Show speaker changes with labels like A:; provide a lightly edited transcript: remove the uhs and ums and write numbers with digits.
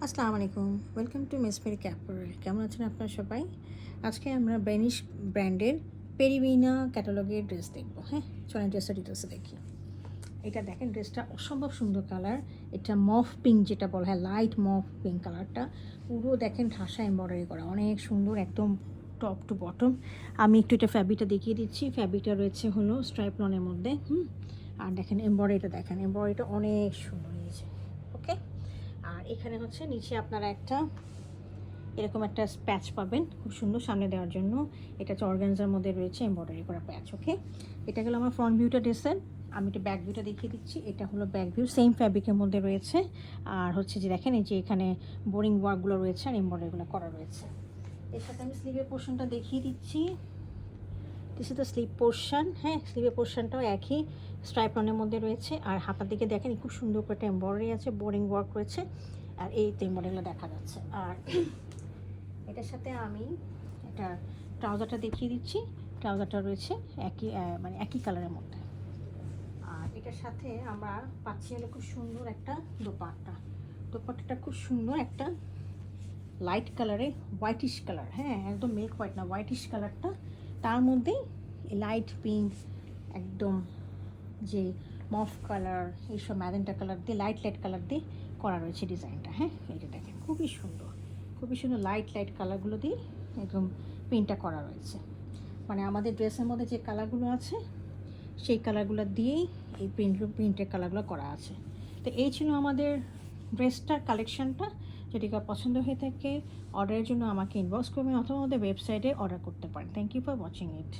A: আসসালামু আলাইকুম, welcome to মেসমেরি ক্যাপোরেল। কেমন আছেন আপনারা সবাই? আজকে আমরা বেনিশ ব্র্যান্ডের পেরিউইনা ক্যাটালগের ড্রেস দেখবো। হ্যাঁ, চলেন ড্রেসটা ডিটেলসে দেখি। এটা দেখেন, ড্রেসটা অসম্ভব সুন্দর কালার। এটা মফ পিঙ্ক যেটা বলা হয়, লাইট মফ পিঙ্ক কালারটা। পুরো দেখেন ঠাসা এমব্রয়ডারি করা, অনেক সুন্দর একদম টপ টু বটম। আমি একটু এটা ফ্যাব্রিকটা দেখিয়ে দিচ্ছি। ফ্যাব্রিকটা রয়েছে হলো স্ট্রাইপ লনের মধ্যে। আর দেখেন এমব্রয়ডারিটা, দেখেন এমব্রয়ডারিটা অনেক সুন্দর হয়েছে। ওকে, আর এখানে হচ্ছে নিচে আপনারা এরকম একটা প্যাচ পাবেন, খুব সুন্দর সামনে দেওয়ার জন্য। এটা হচ্ছে অর্গানজার মধ্যে রয়েছে এমব্রয়ডারি করা প্যাচ। ওকে, এটা গেলো আমার ফ্রন্ট ভিউটা ড্রেসের। আমি একটু ব্যাক ভিউটা দেখিয়ে দিচ্ছি। এটা হলো ব্যাক ভিউ, সেম ফ্যাব্রিকের মধ্যে রয়েছে। আর হচ্ছে যে দেখেন, এই যে এখানে বোরিং ওয়ার্কগুলো রয়েছে আর এমব্রয়ডারিগুলো করা রয়েছে। এর সাথে আমি স্লিভের পোর্শনটা দেখিয়ে দিচ্ছি। This is the sleeve portion. হ্যাঁ, স্লিভের পোর্শনটাও একই স্ট্রাইপ লনের মধ্যে রয়েছে। আর হাতার দিকে দেখেন খুব সুন্দর করে একটা এমব্রয়ডারি আছে, বোরিং ওয়ার্ক রয়েছে। আর এই তো এমব্রয়ডারিগুলো দেখা যাচ্ছে। আর এটার সাথে আমি এটা ট্রাউজারটা দেখিয়ে দিচ্ছি। ট্রাউজারটা রয়েছে মানে একই কালারের মধ্যে। আর এটার সাথে আমরা পাচ্ছি হলো খুব সুন্দর একটা দোপাট্টা। দোপাট্টাটা খুব সুন্দর একটা লাইট কালারে, হোয়াইটিশ কালার। হ্যাঁ, একদম মিল্ক হোয়াইট না, হোয়াইটিশ কালারটা। তার মধ্যেই লাইট পিঙ্ক, একদম যে মফ কালার, এইসব ম্যাজেন্টা কালার দিয়ে, লাইট লাইট কালার দিয়ে করা রয়েছে ডিজাইনটা। হ্যাঁ, এইটা দেখেন খুবই সুন্দর, খুবই সুন্দর লাইট লাইট কালারগুলো দিয়ে একদম প্রিন্টটা করা রয়েছে। মানে আমাদের ড্রেসের মধ্যে যে কালারগুলো আছে সেই কালারগুলো দিয়েই এই প্রিন্টের কালারগুলো করা আছে। তো এই ছিল আমাদের ড্রেসটার কালেকশানটা। যদি কার পছন্দ হয়ে থাকে, অর্ডারের জন্য আমাকে ইনবক্স করবেন অথবা আমাদের ওয়েবসাইটে অর্ডার করতে পারেন। Thank you for watching it.